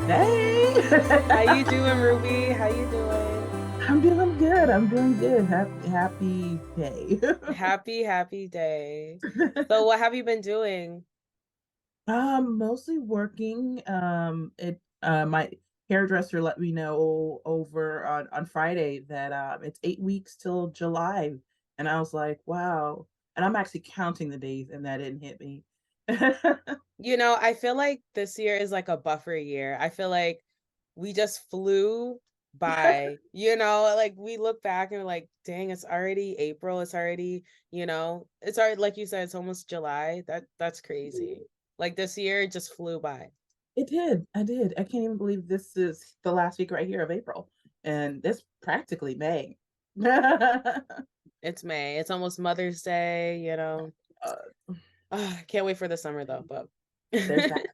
Hey, How you doing, Ruby? How you doing? I'm doing good. I'm doing good. Happy day. Happy day. So what have you been doing? Mostly working. My hairdresser let me know over on Friday that it's 8 weeks till July, and I was like, wow. And I'm actually counting the days, and that didn't hit me. I feel like this year is like a buffer year. I feel like we just flew by, like we look back and we're like, dang, it's already April. It's already, like you said, it's almost July. That's crazy. Like this year it just flew by. It did. I did. I can't even believe this is the last week right here of April, and it's practically May. It's May. It's almost Mother's Day. uh, Can't wait for the summer though, but there's that.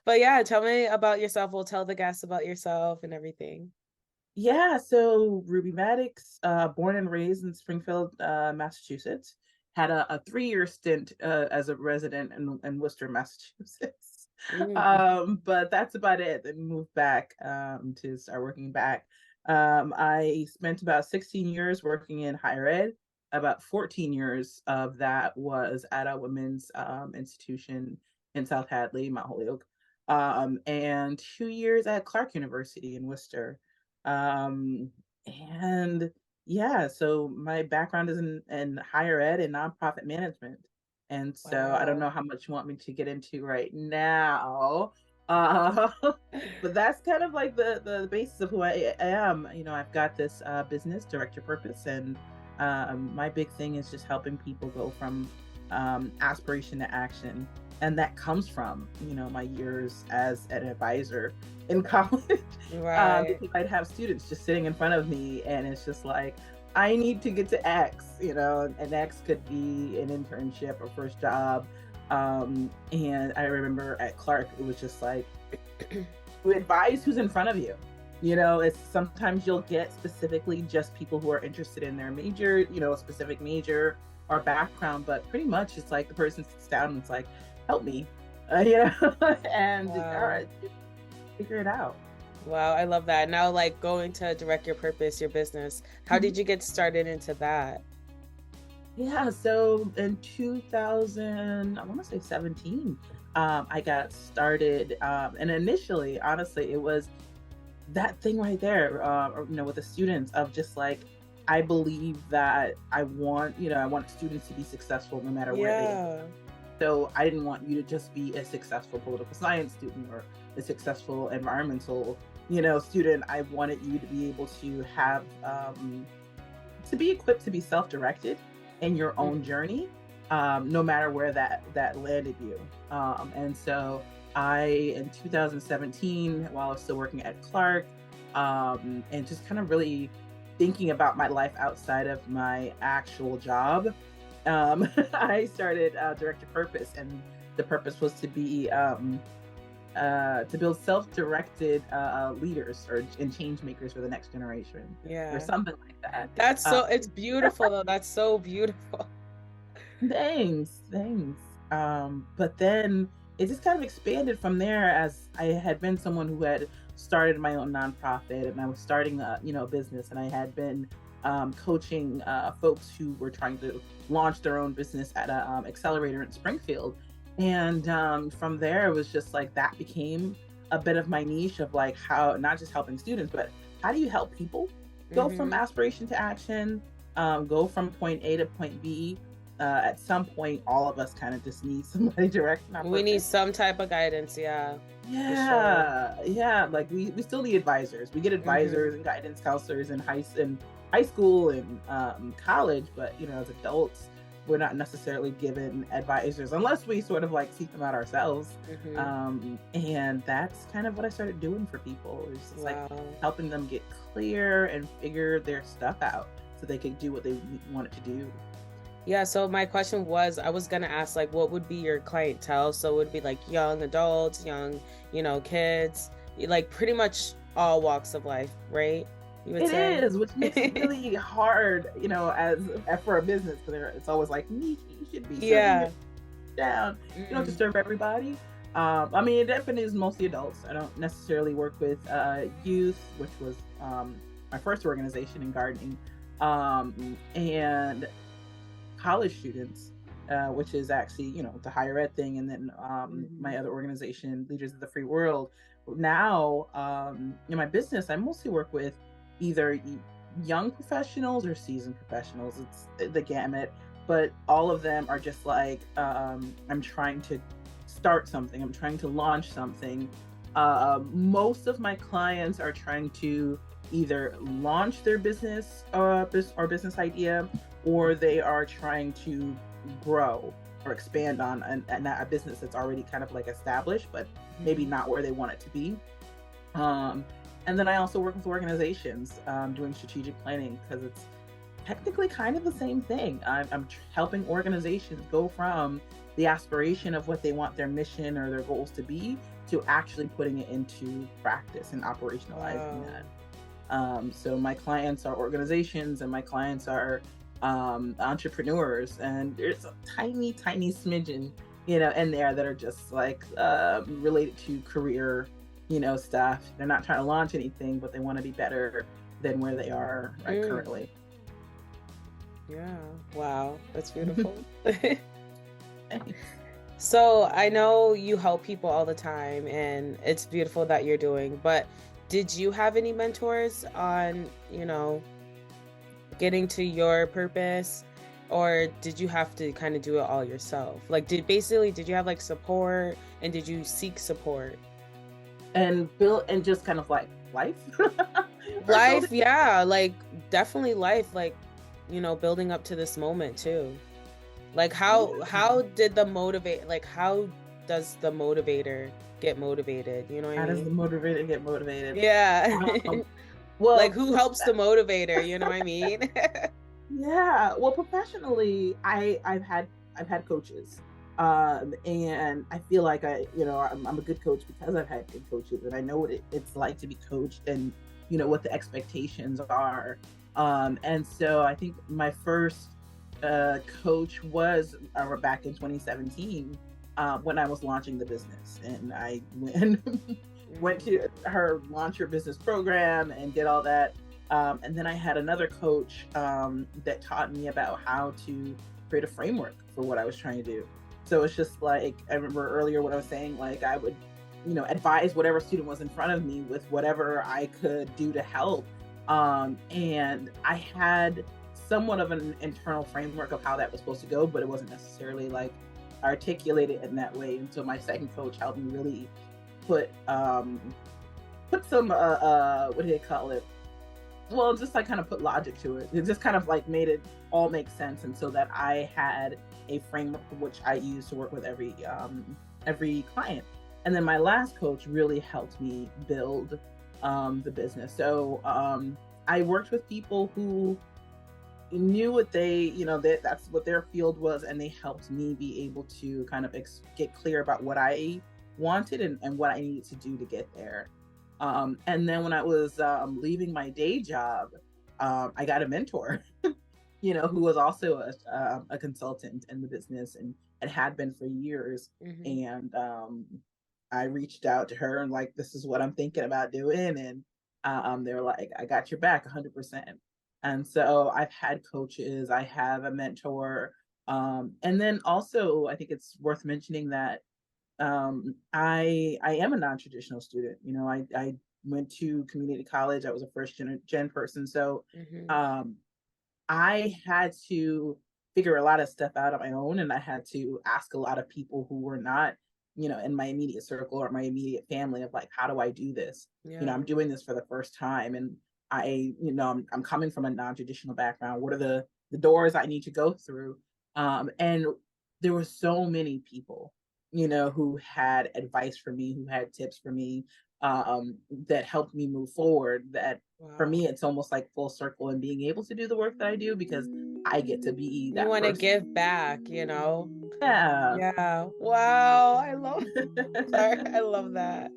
but yeah, tell me about yourself. We'll tell the guests about yourself and everything. Yeah, so Ruby Maddox, born and raised in Springfield, Massachusetts, had a 3 year stint as a resident in Worcester, Massachusetts. Mm. But that's about it. Then moved back to start working back. I spent about 16 years working in higher ed. About 14 years of that was at a women's institution in South Hadley, Mount Holyoke, and 2 years at Clark University in Worcester. And yeah, so my background is in higher ed and nonprofit management. And so I don't know Wow. how much you want me to get into right now. But that's kind of like the basis of who I am. I've got this business, Direct Your Purpose, and my big thing is just helping people go from aspiration to action. And that comes from, my years as an advisor in college. Right. Because I'd have students just sitting in front of me, and it's just like, I need to get to X, and X could be an internship or first job. And I remember at Clark, it was just like, you advise who's in front of you. It's sometimes you'll get specifically just people who are interested in their major, a specific major or background, but pretty much it's like the person sits down and it's like, help me, and all Wow. right, figure it out. Wow, I love that. Now, like going to direct your purpose, your business. How did you get started into that? Yeah, so in 2000, I want to say 17, I got started. And initially, honestly, it was that thing right there, with the students of just like, I believe that I want students to be successful no matter where they are. Yeah. So I didn't want you to just be a successful political science student or a successful environmental, student. I wanted you to be able to have, to be equipped to be self-directed in your own Mhm. journey, no matter where that landed you. And so in 2017, while I was still working at Clark, and just kind of really thinking about my life outside of my actual job, I started Direct Your Purpose, and the purpose was to build self-directed leaders and change makers for the next generation, or Yeah. something like that. It's beautiful though. That's so beautiful. Thanks. But then it just kind of expanded from there, as I had been someone who had started my own nonprofit, and I was starting a business, and I had been coaching folks who were trying to launch their own business at a accelerator in Springfield. And from there, it was just like that became a bit of my niche of like, how not just helping students, but how do you help people go from Hmm. aspiration to action, go from point A to point B. At some point, all of us kind of just need somebody directing our We need purpose. some type of guidance, yeah, for sure. Yeah. Like we still need advisors. We get Hmm. advisors and guidance counselors in high school and college, but as adults, we're not necessarily given advisors unless we sort of like seek them out ourselves. Hmm. And that's kind of what I started doing for people. It's just like Wow. helping them get clear and figure their stuff out so they could do what they wanted to do. Yeah, so my question was, I was gonna ask like what would be your clientele? So it would be like young adults, young, kids, like pretty much all walks of life, right? You would It say? is, which makes it really hard, as for a business, because it's always like, niche, you should be serving your Yeah. down. You don't have to Mm. serve everybody. I mean, it definitely is mostly adults. I don't necessarily work with youth, which was my first organization in gardening, and college students, which is actually, the higher ed thing, and then Mhm. my other organization, Leaders of the Free World. Now, in my business, I mostly work with either young professionals or seasoned professionals. It's the gamut, but all of them are just like, I'm trying to start something, I'm trying to launch something. Most of my clients are trying to either launch their business or business idea, or they are trying to grow or expand on a business that's already kind of like established, but maybe Mhm. not where they want it to be. Um, and then I also work with organizations doing strategic planning because it's technically kind of the same thing. I'm helping organizations go from the aspiration of what they want their mission or their goals to be to actually putting it into practice and operationalizing Wow. that. So my clients are organizations and my clients are entrepreneurs, and there's a tiny, tiny smidgen, in there that are just like related to career, stuff. They're not trying to launch anything, but they want to be better than where they are right Mm. currently. Yeah. Wow. That's beautiful. So I know you help people all the time and it's beautiful that you're doing, but did you have any mentors on, getting to your purpose? Or did you have to kind of do it all yourself? Like did you have like support and did you seek support? And build and just kind of like life or building. Life, yeah, like definitely life, like, building up to this moment too. Like Yeah. how did the motivate like how does the motivator get motivated? You know what I How does the mean? motivator get motivated? Yeah. Um, Like well, who helps the motivator, you know what I mean? yeah. Well, professionally, I've had coaches. And I feel like I'm a good coach because I've had good coaches and I know what it's like to be coached, and what the expectations are. And so I think my first coach was back in 2017, when I was launching the business, and I went Mhm. to her launch your business program and did all that. And then I had another coach that taught me about how to create a framework for what I was trying to do. So it's just like, I remember earlier what I was saying, like I would, advise whatever student was in front of me with whatever I could do to help. And I had somewhat of an internal framework of how that was supposed to go, but it wasn't necessarily like articulated in that way. And so my second coach helped me really put some what do they call it, well, just like kind of put logic to it. It just kind of like made it all make sense, and so that I had a framework which I use to work with every client. And then my last coach really helped me build the business. So I worked with people who knew what that's what their field was, and they helped me be able to kind of get clear about what I wanted, and what I needed to do to get there. And then when I was leaving my day job, I got a mentor, who was also a consultant in the business, and had been for years. Mhm. And I reached out to her and like, this is what I'm thinking about doing. And they were like, I got your back 100%. And so I've had coaches, I have a mentor. And then also, I think it's worth mentioning that I am a non-traditional student. I went to community college. I was a first gen person. So Mhm. um, I had to figure a lot of stuff out on my own, and I had to ask a lot of people who were not, in my immediate circle or my immediate family, of like, how do I do this? Yeah. I'm doing this for the first time, and I'm coming from a non-traditional background. What are the doors I need to go through? And there were so many people, who had advice for me, who had tips for me, that helped me move forward. That for Wow. me, it's almost like full circle and being able to do the work that I do because I get to be You that want to person. give back, you know? Yeah. Yeah. Wow. Sorry. I love that.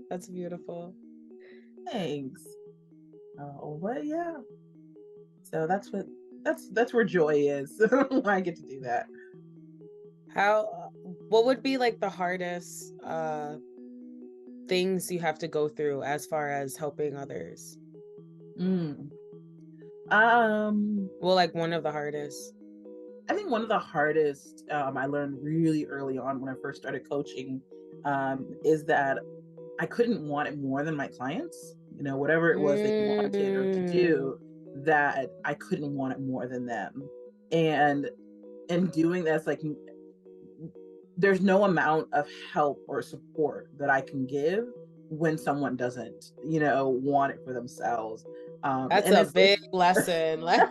That's beautiful. Thanks. Oh, but yeah. So that's where joy is when I get to do that. How what would be like the hardest things you have to go through as far as helping others? Mm. Um, Well, like one of the hardest. I think one of the hardest I learned really early on when I first started coaching is that I couldn't want it more than my clients. Whatever it was they wanted or to Mm. do, that I couldn't want it more than them. And in doing this, like, there's no amount of help or support that I can give when someone doesn't, want it for themselves. That's And a it's like, big lesson. Like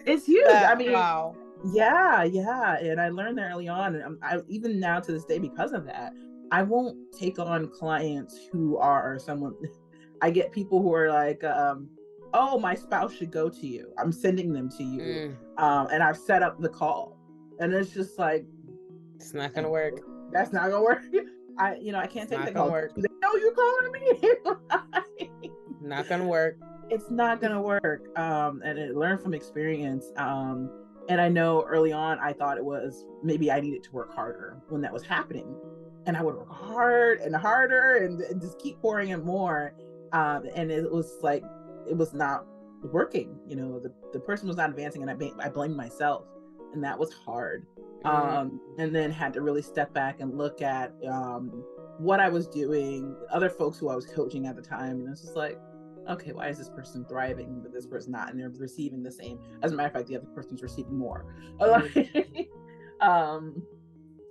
it's huge. I that. mean, Wow. yeah, yeah. And I learned that early on. And I even now to this day, because of that, I won't take on clients who are someone. I get people who are like, oh, my spouse should go to you. I'm sending them to you. Mm. And I've set up the call. And it's just like, It's not gonna ain't gonna work. work. That's not gonna work. I can't It's take not that gonna call. work. Do they know you're calling me? Not gonna work. It's not gonna work. And I learned from experience. And I know early on I thought it was maybe I needed to work harder when that was happening. And I would work hard and harder and just keep pouring in more. And it was like it was not working. The person was not advancing, and I blamed myself, and that was hard. Mm. And then had to really step back and look at what I was doing, other folks who I was coaching at the time, and it's just like, okay, why is this person thriving but this person not, and they're receiving the same? As a matter of fact, the other person's receiving more. Mm. um,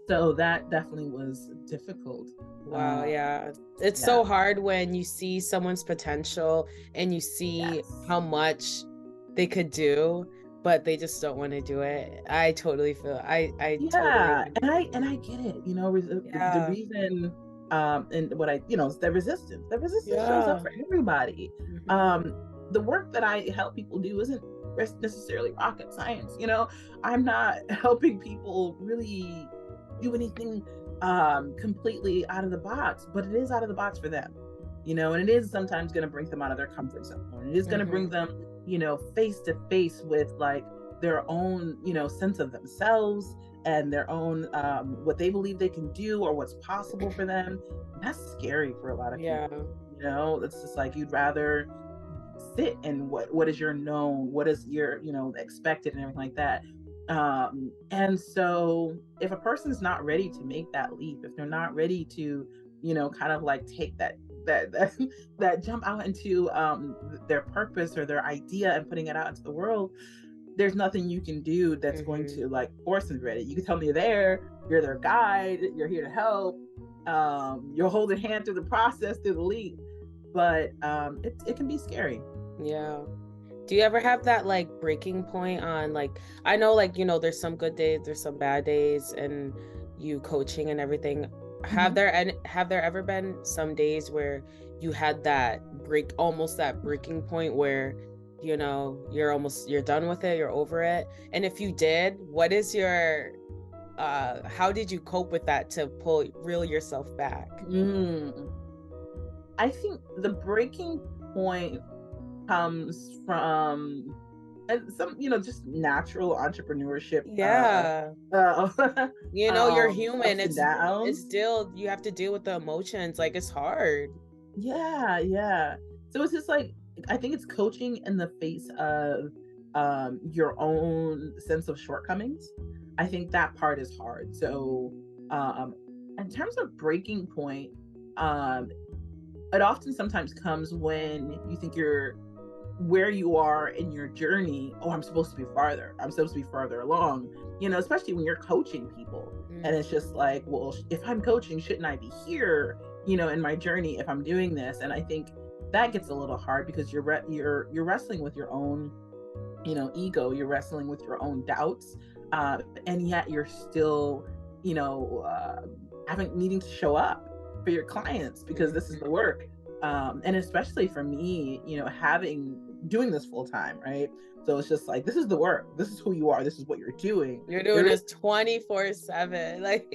so that definitely was difficult. Wow, yeah. It's Yeah. so hard when you see someone's potential and you see Yes. how much they could do, but they just don't want to do it. I totally feel I totally Yeah, and I get it. The yeah. reason, and what the resistance. The resistance shows up Yeah. for everybody. Mhm. Um, the work that I help people do isn't necessarily rocket science. I'm not helping people really do anything completely out of the box, but it is out of the box for them. And it is sometimes going to bring them out of their comfort zone. And it is going to bring Mhm. them, face to face with like their own, sense of themselves and their own what they believe they can do or what's possible for them. And that's scary for a lot of Yeah. people. It's just like you'd rather sit in what is your known, what is your, expected and everything like that. And so if a person's not ready to make that leap, if they're not ready to, kind of like take that that jump out into their purpose or their idea and putting it out into the world, there's nothing you can do that's going Mhm. to like force them ready. You can tell me you're their guide, you're here to help, you'll hold their hand through the process, through the leap, but it can be scary. Yeah. Do you ever have that like breaking point on like I know like there's some good days, there's some bad days and you coaching and everything. Mm-hmm. Have there ever been some days where you had that almost that breaking point where you're done with it, you're over it? And if you did, what is your how did you cope with that to reel yourself back? Mm. I think the breaking point comes from some, just natural entrepreneurship, Yeah. uh, You're human. ups and It's downs. still you have to deal with the emotions. Like it's hard. Yeah, yeah. So it's just like I think it's coaching in the face of your own sense of shortcomings. I think that part is hard. So um in terms of breaking point, um it often sometimes comes when you think you're where you are in your journey. Oh, I'm supposed to be farther. I'm supposed to be farther along. Especially when you're coaching people, and Mm, it's just like, well, if I'm coaching, shouldn't I be here? In my journey, if I'm doing this, and I think that gets a little hard because you're wrestling with your own, ego. You're wrestling with your own doubts, and yet you're still, you know, uh, having needing to show up for your clients because this is the mhm. work. And especially for me, having doing this full time, right? So it's just like this is the work. This is who you are. This is what you're doing. You're doing There is this 24/7. Like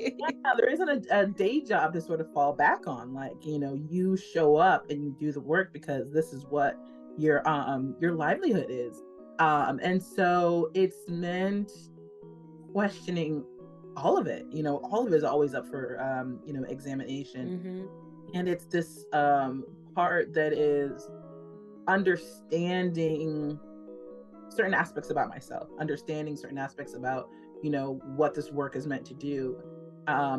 there isn't a day job to sort of fall back on. Like, you show up and you do the work because this is what your livelihood is. And so it's meant questioning all of it, all of it is always up for, examination. Mm-hmm. And it's this part that is understanding certain aspects about myself, understanding certain aspects about, what this work is meant to do.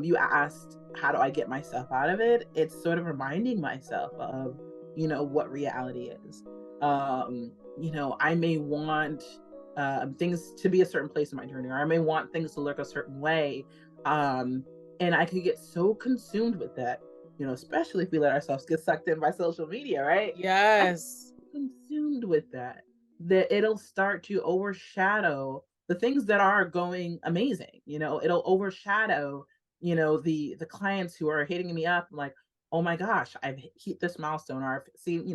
You asked, how do I get myself out of it? It's sort of reminding myself of, what reality is. I may want things to be a certain place in my journey, or I may want things to look a certain way. And I could get so consumed with that, especially if we let ourselves get sucked in by social media, right? Yes. Consumed with that it'll start to overshadow the things that are going amazing. It'll overshadow, the clients who are hitting me up like, oh my gosh, I've hit this milestone, or I've seen,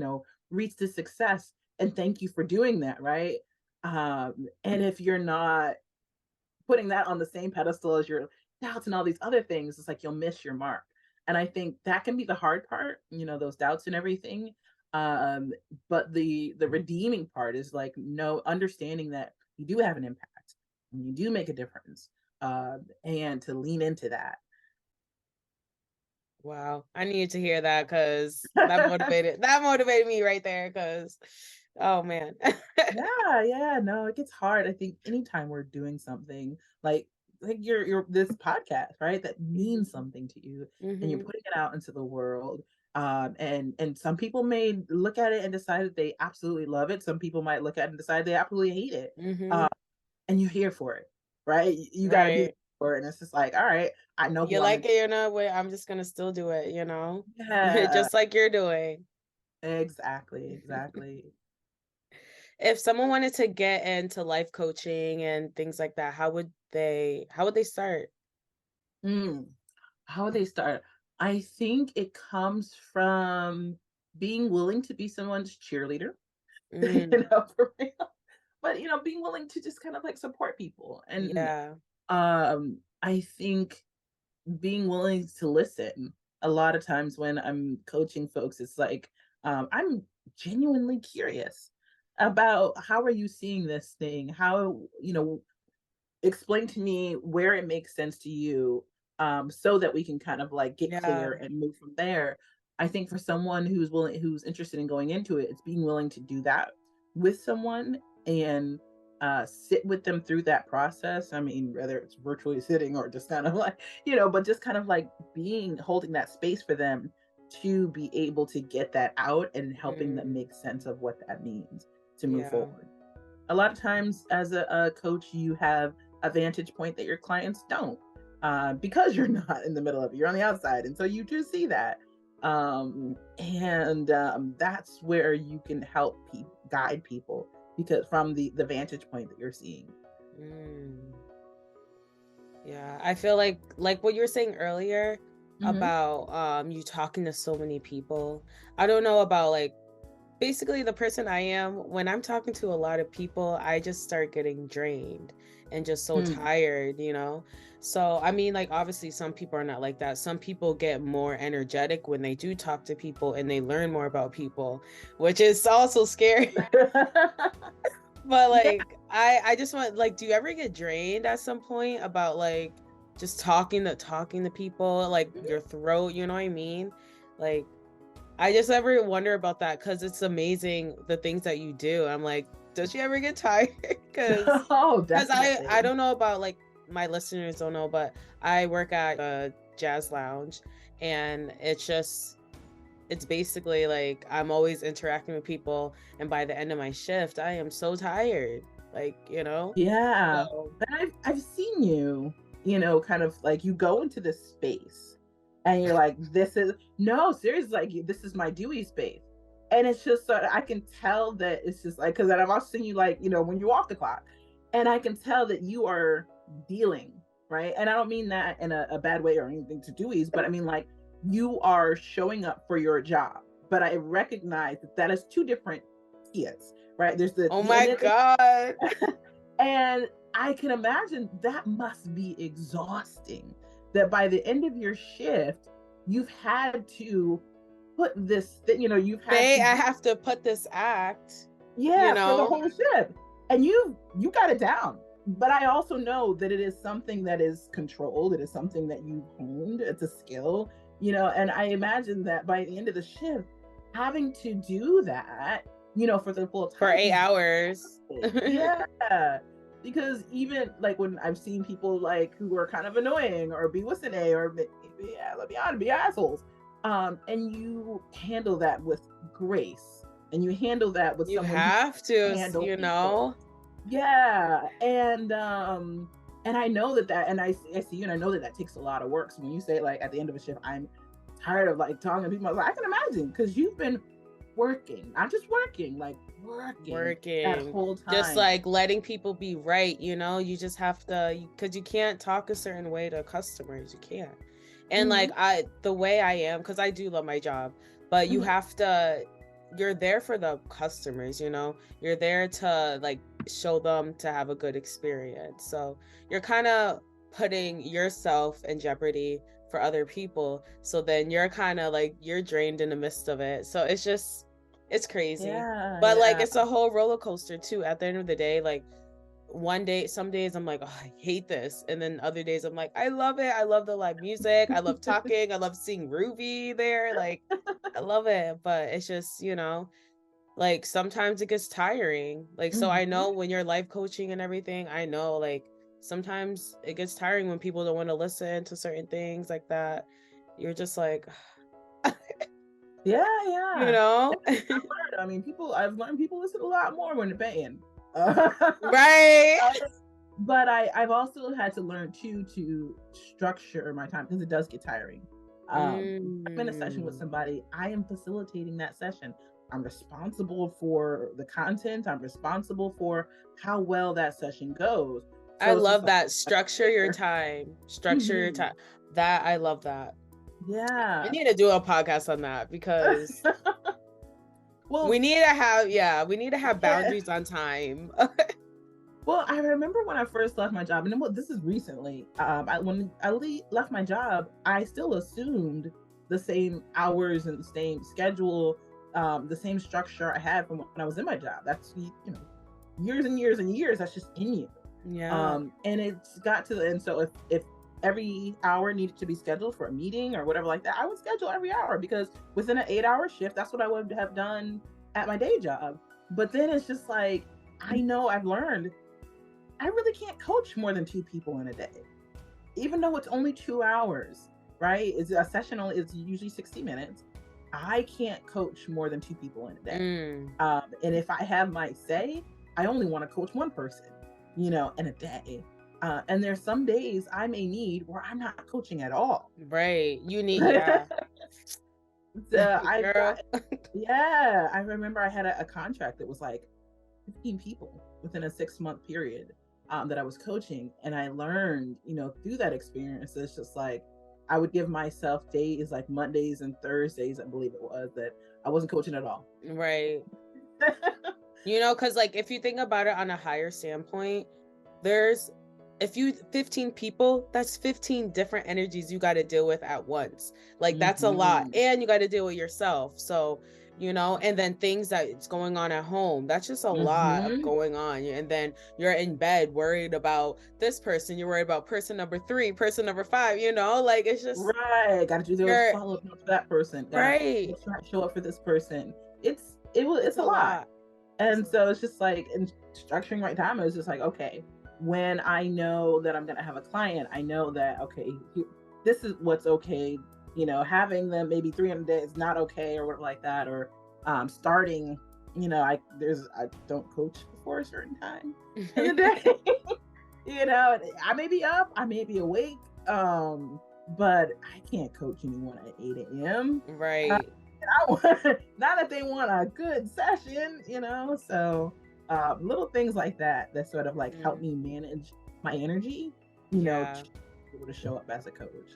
reached this success, and thank you for doing that, right? And if you're not putting that on the same pedestal as your doubts and all these other things, it's like you'll miss your mark. And I think that can be the hard part, those doubts and everything. Um, but the redeeming part is like, no, understanding that you do have an impact and you do make a difference, and to lean into that. Wow. I needed to hear that because that motivated me right there because oh man. Yeah, no, it gets hard. I think anytime we're doing something like your this podcast, right? That means something to you, and you're Mm-hmm. putting it out into the world. And some people may look at it and decide that they absolutely love it. Some people might look at it and decide they absolutely hate it. Mm-hmm. And you're here for it, right? You got to be there Right. for it. And it's just like, all right, I know You who I'm like in. it, you're not wait, I'm just gonna still do it, Yeah, just like you're doing. exactly. If someone wanted to get into life coaching and things like that, how would they start? Mm. How would they start? I think it comes from being willing to be someone's cheerleader, Mm, for real. But being willing to just kind of like support people. And yeah. I think being willing to listen. A lot of times when I'm coaching folks, it's like, I'm genuinely curious about, how are you seeing this thing? How, explain to me where it makes sense to you, so that we can kind of like get Yeah. clear and move from there. I think for someone who's interested in going into it, it's being willing to do that with someone, and sit with them through that process. I mean, whether it's virtually sitting or just kind of like, but just kind of like being holding that space for them to be able to get that out, and helping them Mm, make sense of what that means to move yeah. forward. A lot of times as a coach, you have a vantage point that your clients don't, because you're not in the middle of it, you're on the outside, and so you do see that. And That's where you can help guide people, because from the vantage point that you're seeing. Mm, yeah. I feel like what you were saying earlier Hmm. about you talking to so many people. I don't know about like basically the person I am, when I'm talking to a lot of people, I just start getting drained and just so Hmm. tired. So, I mean, like, obviously, some people are not like that. Some people get more energetic when they do talk to people and they learn more about people, which is also scary. But Yeah. like, I just want like, do you ever get drained at some point about like just talking to people, like your throat, you know what I mean? Like, I just ever wonder about that because it's amazing the things that you do. I'm like, does she ever get tired? Because Oh, I definitely. don't know about like my listeners don't know, but I work at a jazz lounge, and it's basically like I'm always interacting with people, and by the end of my shift, I am so tired. Like. Yeah. So But I've seen you, kind of like, you go into this space and you're like, this is, no, seriously, like, this is my Dewey space. And it's just so I can tell that it's just like, because I've also seen you, like, when you off the clock. And I can tell that you are dealing, right? And I don't mean that in a bad way or anything to Dewey's, but I mean, like, you are showing up for your job. But I recognize that that is two different Tias, right? There's the oh Tia, my God. and I can imagine that must be exhausting. That by the end of your shift, you've had to put this, you've had Say to I do, have to put this act, you yeah, for the know? whole shift, and you got it down. but I also know that it is something that is controlled. It is something that you've honed. It's a skill, and I imagine that by the end of the shift, having to do that, for the full For time eight is hours. yeah. Because even like when I've seen people like who are kind of annoying or be listening or yeah, let me honest, be assholes. And you handle that with grace and you handle that with You someone who have to, handle you people. know? Yeah. And I know that and I see you and I know that that takes a lot of work. So when you say like at the end of a shift, I'm tired of like talking to people, I can imagine because you've been working, not just working, like working that Working. whole Just time. like letting people be right, you just have to, because you can't talk a certain way to customers. You can't. And like Mm-hmm. the way I am, because I do love my job, but you Mm-hmm. have to, you're there for the customers, you're there to like show them to have a good experience. So you're kind of putting yourself in jeopardy for other people. So then you're kind of like, you're drained in the midst of it. So it's crazy. Yeah, But like yeah. it's a whole roller coaster too. At the end of the day, like one day, some days I'm like, oh, I hate this. And then other days I'm like, I love it. I love the live music. I love talking. I love seeing Ruby there. Like, I love it. But it's just, like sometimes it gets tiring. Like, so I Mm-hmm. know when you're life coaching and everything, I know like sometimes it gets tiring when people don't want to listen to certain things like that. You're just like, Yeah, you yeah. know? I mean, I've learned people listen a lot more when they're paying. Right. But I've also had to learn too to structure my time because it does get tiring. I'm in a session with Mm. somebody, I am facilitating that session. I'm responsible for the content, I'm responsible for how well that session goes. I So it's just love like, that. Structure your time. Structure your mm-hmm. time. That I love that. We Yeah. need to do a podcast on that because Well, we need to have yeah. boundaries on time. Well, I remember when I first left my job, and this is recently. When I left my job, I still assumed the same hours and the same schedule, the same structure I had from when I was in my job. That's years and years and years. That's just in you. Yeah. And it's got to and so if every hour needed to be scheduled for a meeting or whatever like that, I would schedule every hour because within an 8-hour shift, that's what I would have done at my day job. But then it's just like I know I've learned I really can't coach more than 2 people in a day, even though it's only 2 hours, right? It's a session only, it's usually 60 minutes. I can't coach more than 2 people in a day. Mm. And if I have my say, I only want to coach one person, in a day. And there's some days I may need where I'm not coaching at all. Right. You need, yeah. So I've Girl. got, yeah, I remember I had a contract that was like 15 people within a 6-month period that I was coaching. And I learned, through that experience, it's just like I would give myself days like Mondays and Thursdays, I believe it was, that I wasn't coaching at all. Right. Because like if you think about it on a higher standpoint, there's if you 15 people, that's 15 different energies you got to deal with at once. Like that's a lot. Mm-hmm. And you got to deal with yourself. So, and then things that's going on at home. That's just a lot of Mm-hmm. going on. And then you're in bed worried about this person. You're worried about person number 3, person number 5, like it's just Right. Got to do those you're follow up notes for that person. Got to right. make sure I show up for this person. It's It's a a lot. lot. And so it's just like in structuring my time, it's just like, okay, when I know that I'm going to have a client, I know that, okay, this is what's okay. Having them maybe 300 days is not okay or whatever like that. Or starting, I don't coach before a certain time in the day. I may be up, I may be awake, but I can't coach anyone at 8 a.m. Right. Not that they want a good session, so little things like that sort of like help me manage my energy, Yeah. to be able to show up as a coach.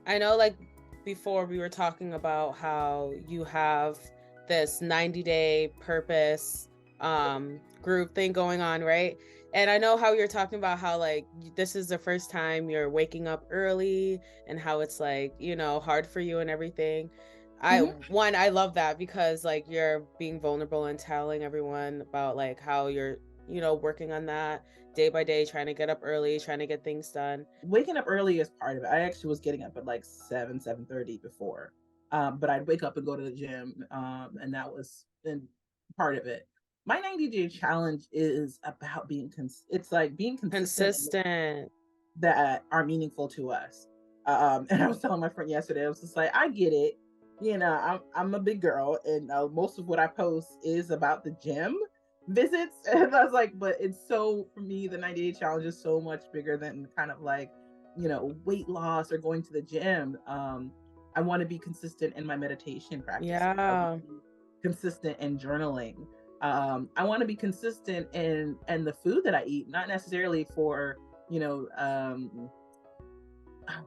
I know, like before we were talking about how you have this 90-day purpose group thing going on, right? And I know how you're talking about how like this is the first time you're waking up early and how it's like, hard for you and everything. I love that because like you're being vulnerable and telling everyone about like how you're, working on that. day by day, trying to get up early, trying to get things done? Waking up early is part of it. I actually was getting up at like 7:30 before. But I'd wake up and go to the gym. And that was part of it. My 90-day challenge is about it's like being consistent Consistent. that are meaningful to us. And I was telling my friend yesterday, I was just like, I get it. I'm a big girl, and most of what I post is about the gym visits. And I was like, but it's so for me, the 90-day challenge is so much bigger than kind of like, weight loss or going to the gym. I want to be consistent in my meditation practices. I want Yeah. to be consistent in journaling. I want to be consistent in the food that I eat, not necessarily for how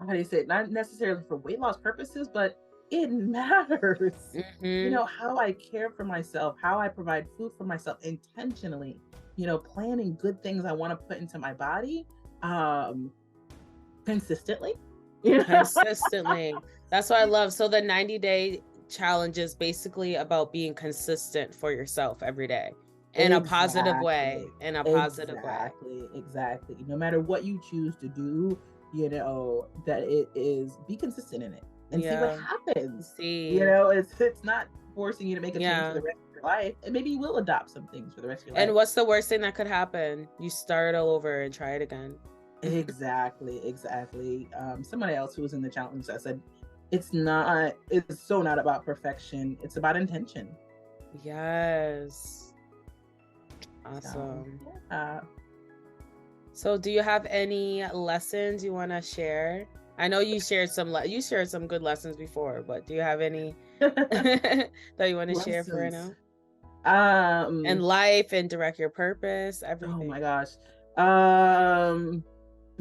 do you say it? Not necessarily for weight loss purposes, but it matters. Hmm. How I care for myself, how I provide food for myself intentionally, planning good things I want to put into my body um consistently. Consistently. That's what I love. So the 90-day challenge is basically about being consistent for yourself every day in a positive way. Exactly. In a positive way. Exactly. No matter what you choose to do, that it is be consistent in it and see what Yeah. happens. See. It's not forcing you to make a change for Yeah. the rest of your life. And maybe you will adopt some things for the rest of your And life. what's the worst thing that could happen? You start all over and try it again. Exactly. Somebody else who was in the challenge, I said, it's so not about perfection. It's about intention. Yes. Awesome. Yeah. So do you have any lessons you want to share? I know you shared some good lessons before, but do you have any that you want to share for right now? And life and direct your purpose, everything. Oh my gosh.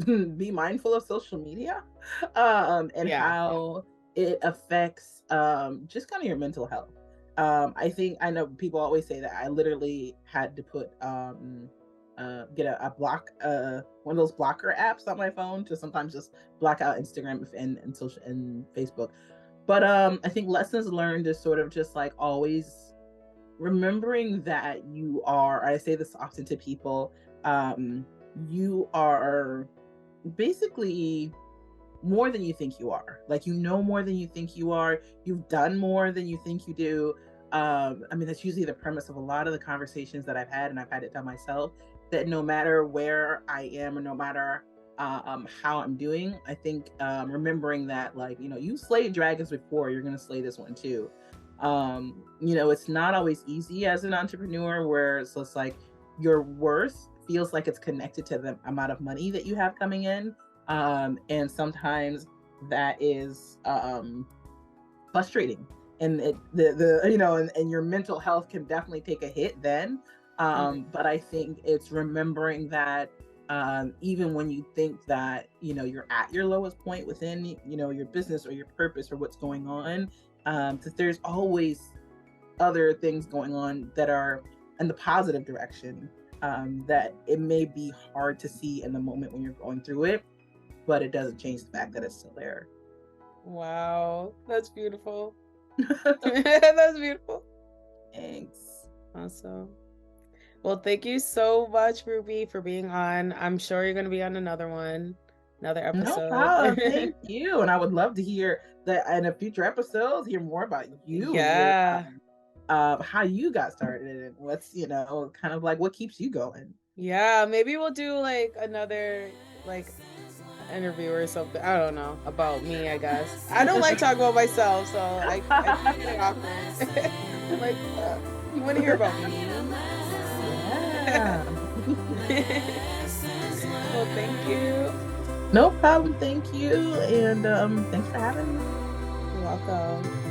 Be mindful of social media, and how it affects just kind of your mental health. I know people always say that I literally had to put get a block one of those blocker apps on my phone to sometimes just block out Instagram and social and Facebook. But I think lessons learned is sort of just like always remembering that I say this often to people, you are basically more than you think you are. Like, more than you think you are. You've done more than you think you do. That's usually the premise of a lot of the conversations that I've had, and I've had it tell myself that no matter where I am or no matter how I'm doing, I think remembering that, like, you slayed dragons before, you're gonna slay this one too. It's not always easy as an entrepreneur, where it's just like your worth feels like it's connected to the amount of money that you have coming in. And sometimes that is frustrating, and and your mental health can definitely take a hit then. But I think it's remembering that even when you think that you're at your lowest point within your business or your purpose or what's going on, that there's always other things going on that are in the positive direction, that it may be hard to see in the moment when you're going through it, but it doesn't change the fact that it's still there. Wow, that's beautiful. That's beautiful. Thanks. Awesome. Well, thank you so much, Ruby, for being on. I'm sure you're going to be on another episode. No problem. Thank you. And I would love to hear that in a future episodes, hear more about you and your how you got started and what's kind of like what keeps you going. Yeah, maybe we'll do like another interview or something. I don't know, about me, I guess. I don't like talking about myself, so I feel like awkward. Like, you want to hear about me? Yeah. Well, thank you. No problem. Thank you. And thanks for having me. You're welcome.